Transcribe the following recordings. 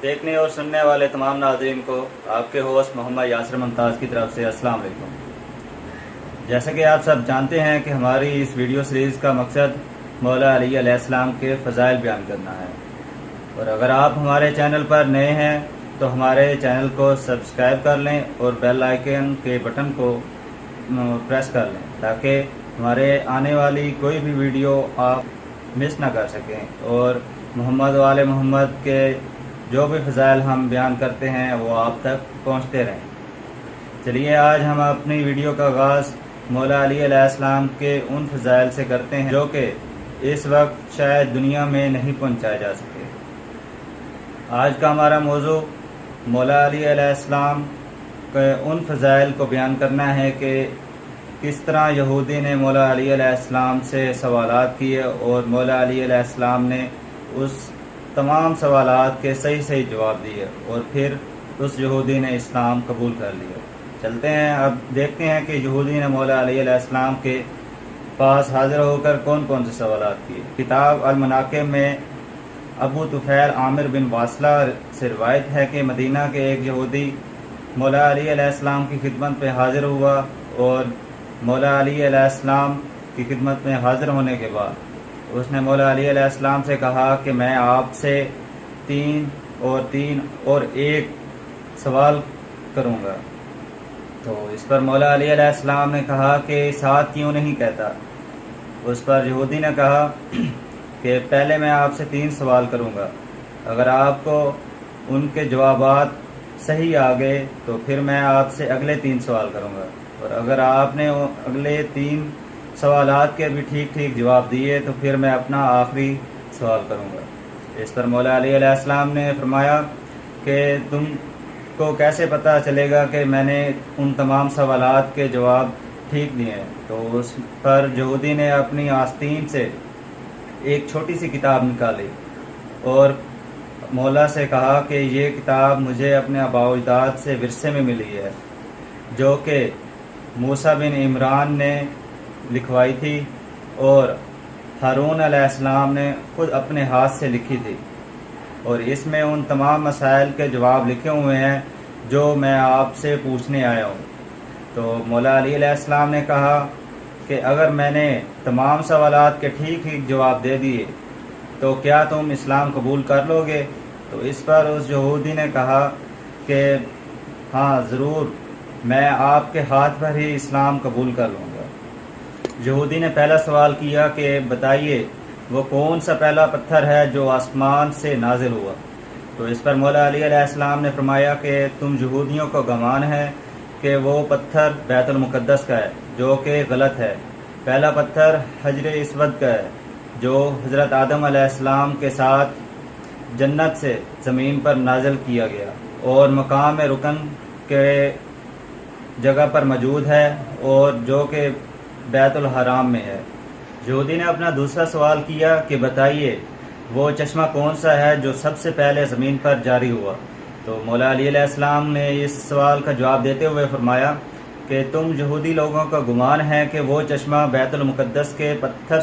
دیکھنے اور سننے والے تمام ناظرین کو آپ کے ہوسٹ محمد یاسر ممتاز کی طرف سے السلام علیکم۔ جیسا کہ آپ سب جانتے ہیں کہ ہماری اس ویڈیو سیریز کا مقصد مولا علی علیہ السلام کے فضائل بیان کرنا ہے، اور اگر آپ ہمارے چینل پر نئے ہیں تو ہمارے چینل کو سبسکرائب کر لیں اور بیل آئیکن کے بٹن کو پریس کر لیں تاکہ ہمارے آنے والی کوئی بھی ویڈیو آپ مس نہ کر سکیں، اور محمد و آل محمد کے جو بھی فضائل ہم بیان کرتے ہیں وہ آپ تک پہنچتے رہیں۔ چلیے آج ہم اپنی ویڈیو کا آغاز مولا علی علیہ السلام کے ان فضائل سے کرتے ہیں جو کہ اس وقت شاید دنیا میں نہیں پہنچائے جا سکے۔ آج کا ہمارا موضوع مولا علی علیہ السلام کے ان فضائل کو بیان کرنا ہے کہ کس طرح یہودی نے مولا علی علیہ السلام سے سوالات کیے اور مولا علی علیہ السلام نے اس تمام سوالات کے صحیح جواب دیے اور پھر اس یہودی نے اسلام قبول کر لیا۔ چلتے ہیں، اب دیکھتے ہیں کہ یہودی نے مولا علی علیہ السلام کے پاس حاضر ہو کر کون کون سے سوالات کیے۔ کتاب المناقب میں ابو طفیل عامر بن واصلہ سے روایت ہے کہ مدینہ کے ایک یہودی مولا علی علیہ السلام کی خدمت پہ حاضر ہوا، اور مولا علی علیہ السلام کی خدمت میں حاضر ہونے کے بعد اس نے مولا علی علیہ السلام سے کہا کہ میں آپ سے تین اور ایک سوال کروں گا۔ تو اس پر مولا علی علیہ السلام نے کہا کہ 7 کیوں نہیں کہتا؟ اس پر یہودی نے کہا کہ پہلے میں آپ سے 3 سوال کروں گا، اگر آپ کو ان کے جوابات صحیح آ گئے تو پھر میں آپ سے اگلے 3 سوال کروں گا، اور اگر آپ نے اگلے 3 سوالات کے بھی ٹھیک جواب دیے تو پھر میں اپنا آخری سوال کروں گا۔ اس پر مولا علی علیہ السلام نے فرمایا کہ تم کو کیسے پتہ چلے گا کہ میں نے ان تمام سوالات کے جواب ٹھیک دیے ہیں؟ تو اس پر یہودی نے اپنی آستین سے ایک چھوٹی سی کتاب نکالی اور مولا سے کہا کہ یہ کتاب مجھے اپنے آباء و اجداد سے ورثے میں ملی ہے، جو کہ موسیٰ بن عمران نے لکھوائی تھی اور ہارون علیہ السلام نے خود اپنے ہاتھ سے لکھی تھی، اور اس میں ان تمام مسائل کے جواب لکھے ہوئے ہیں جو میں آپ سے پوچھنے آیا ہوں۔ تو مولا علی علیہ السلام نے کہا کہ اگر میں نے تمام سوالات کے ٹھیک جواب دے دیے تو کیا تم اسلام قبول کر لو گے؟ تو اس پر اس یہودی نے کہا کہ ہاں ضرور، میں آپ کے ہاتھ پر ہی اسلام قبول کر لوں گا۔ یہودی نے پہلا سوال کیا کہ بتائیے وہ کون سا پہلا پتھر ہے جو آسمان سے نازل ہوا؟ تو اس پر مولا علی علیہ السلام نے فرمایا کہ تم یہودیوں کو گمان ہے کہ وہ پتھر بیت المقدس کا ہے، جو کہ غلط ہے۔ پہلا پتھر حجر اسود کا ہے، جو حضرت آدم علیہ السلام کے ساتھ جنت سے زمین پر نازل کیا گیا اور مقام رکن کے جگہ پر موجود ہے، اور جو کہ بیت الحرام میں ہے۔ یہودی نے اپنا دوسرا سوال کیا کہ بتائیے وہ چشمہ کون سا ہے جو سب سے پہلے زمین پر جاری ہوا؟ تو مولا علی علیہ السلام نے اس سوال کا جواب دیتے ہوئے فرمایا کہ تم یہودی لوگوں کا گمان ہے کہ وہ چشمہ بیت المقدس کے پتھر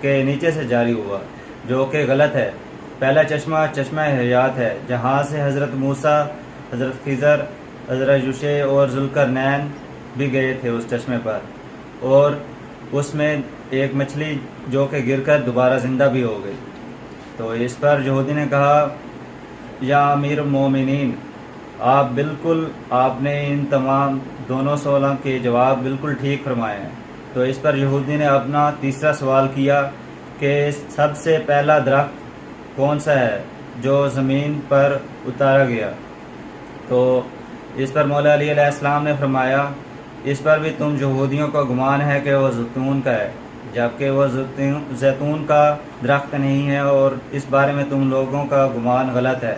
کے نیچے سے جاری ہوا، جو کہ غلط ہے۔ پہلا چشمہ چشمہ حیات ہے، جہاں سے حضرت موسیٰ، حضرت خضر، حضرت یوشع اور ذوالقرنین بھی گئے تھے اس چشمے پر، اور اس میں ایک مچھلی جو کہ گر کر دوبارہ زندہ بھی ہو گئی۔ تو اس پر یہودی نے کہا یا امیر المومنین، آپ نے ان تمام دونوں سوالوں کے جواب بالکل ٹھیک فرمائے ہیں۔ تو اس پر یہودی نے اپنا تیسرا سوال کیا کہ سب سے پہلا درخت کون سا ہے جو زمین پر اتارا گیا؟ تو اس پر مولا علی علیہ السلام نے فرمایا اس پر بھی تم یہودیوں کا گمان ہے کہ وہ زیتون کا ہے، جبکہ وہ زیتون کا درخت نہیں ہے، اور اس بارے میں تم لوگوں کا گمان غلط ہے۔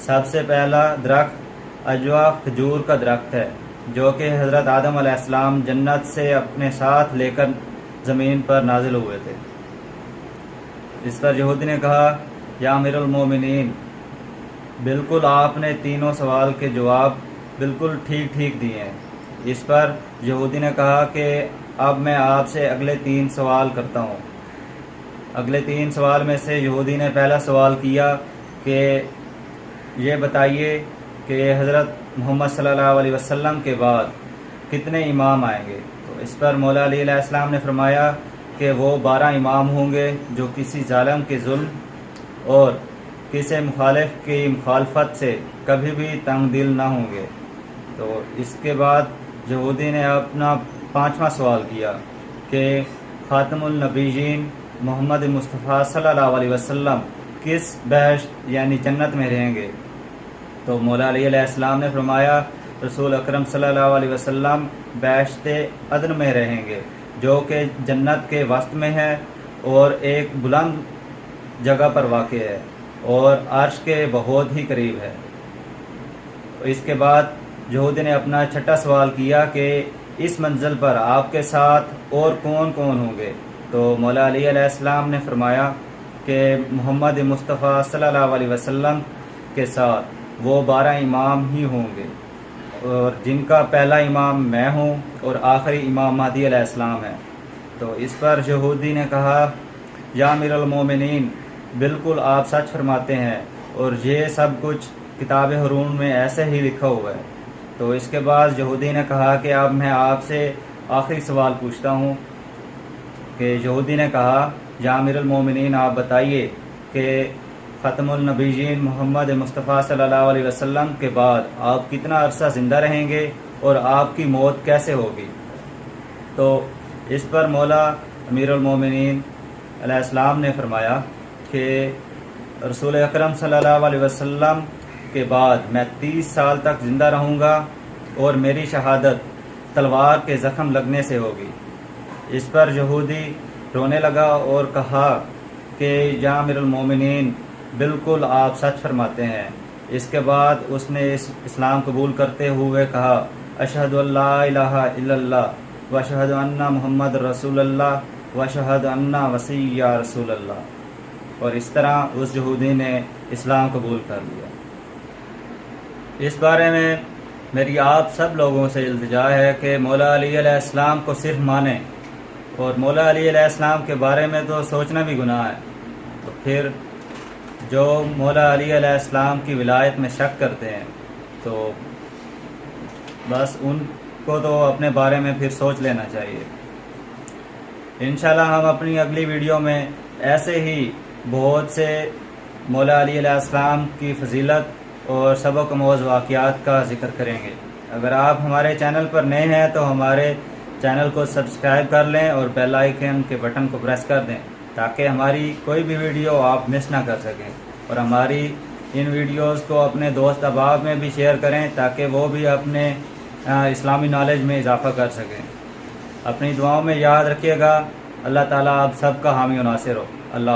سب سے پہلا درخت اجوا کھجور کا درخت ہے، جو کہ حضرت آدم علیہ السلام جنت سے اپنے ساتھ لے کر زمین پر نازل ہوئے تھے۔ اس پر یہودی نے کہا یا امیر المومنین، بالکل آپ نے تینوں سوال کے جواب بالکل ٹھیک دیے ہیں۔ اس پر یہودی نے کہا کہ اب میں آپ سے اگلے 3 سوال کرتا ہوں۔ اگلے 3 سوال میں سے یہودی نے پہلا سوال کیا کہ یہ بتائیے کہ حضرت محمد صلی اللہ علیہ وسلم کے بعد کتنے امام آئیں گے؟ تو اس پر مولا علی علیہ السلام نے فرمایا کہ وہ 12 امام ہوں گے جو کسی ظالم کے ظلم اور کسی مخالف کی مخالفت سے کبھی بھی تنگ دل نہ ہوں گے۔ تو اس کے بعد یہودی نے اپنا 5واں سوال کیا کہ خاتم النبیین محمد مصطفیٰ صلی اللہ علیہ وسلم کس بہشت یعنی جنت میں رہیں گے؟ تو مولا علی علیہ السلام نے فرمایا رسول اکرم صلی اللہ علیہ وسلم بہشت عدن میں رہیں گے، جو کہ جنت کے وسط میں ہے اور ایک بلند جگہ پر واقع ہے اور عرش کے بہت ہی قریب ہے۔ اس کے بعد یہودی نے اپنا 6واں سوال کیا کہ اس منزل پر آپ کے ساتھ اور کون کون ہوں گے؟ تو مولا علی علیہ السلام نے فرمایا کہ محمد مصطفیٰ صلی اللہ علیہ وسلم کے ساتھ وہ 12 امام ہی ہوں گے، اور جن کا پہلا امام میں ہوں اور آخری امام مہدی علیہ السلام ہے۔ تو اس پر یہودی نے کہا یا امیر المومنین، بالکل آپ سچ فرماتے ہیں اور یہ سب کچھ کتاب ہارون میں ایسے ہی لکھا ہوا ہے۔ تو اس کے بعد یہودی نے کہا کہ اب میں آپ سے آخری سوال پوچھتا ہوں کہ یہودی نے کہا یا امیر المومنین، آپ بتائیے کہ ختم النبیین محمد مصطفیٰ صلی اللہ علیہ وسلم کے بعد آپ کتنا عرصہ زندہ رہیں گے اور آپ کی موت کیسے ہوگی؟ تو اس پر مولا امیر المومنین علیہ السلام نے فرمایا کہ رسول اکرم صلی اللہ علیہ وسلم کے بعد میں 30 سال تک زندہ رہوں گا اور میری شہادت تلوار کے زخم لگنے سے ہوگی۔ اس پر یہودی رونے لگا اور کہا کہ یا امیر المومنین، بالکل آپ سچ فرماتے ہیں۔ اس کے بعد اس نے اسلام قبول کرتے ہوئے کہا اشہد ان لا الہ الا اللہ واشہد ان محمد رسول اللہ واشہد ان وصی رسول اللہ، اور اس طرح اس یہودی نے اسلام قبول کر لیا۔ اس بارے میں میری آپ سب لوگوں سے التجا ہے کہ مولا علی علیہ السلام کو صرف مانیں، اور مولا علی علیہ السلام کے بارے میں تو سوچنا بھی گناہ ہے، تو پھر جو مولا علی علیہ السلام کی ولایت میں شک کرتے ہیں تو بس ان کو تو اپنے بارے میں پھر سوچ لینا چاہیے۔ انشاءاللہ ہم اپنی اگلی ویڈیو میں ایسے ہی بہت سے مولا علی علیہ السلام کی فضیلت اور سبق آموز واقعات کا ذکر کریں گے۔ اگر آپ ہمارے چینل پر نئے ہیں تو ہمارے چینل کو سبسکرائب کر لیں اور بیل آئیکن کے بٹن کو پریس کر دیں تاکہ ہماری کوئی بھی ویڈیو آپ مس نہ کر سکیں، اور ہماری ان ویڈیوز کو اپنے دوست احباب میں بھی شیئر کریں تاکہ وہ بھی اپنے اسلامی نالج میں اضافہ کر سکیں۔ اپنی دعاؤں میں یاد رکھیے گا۔ اللہ تعالیٰ آپ سب کا حامی و ناصر ہو۔ اللہ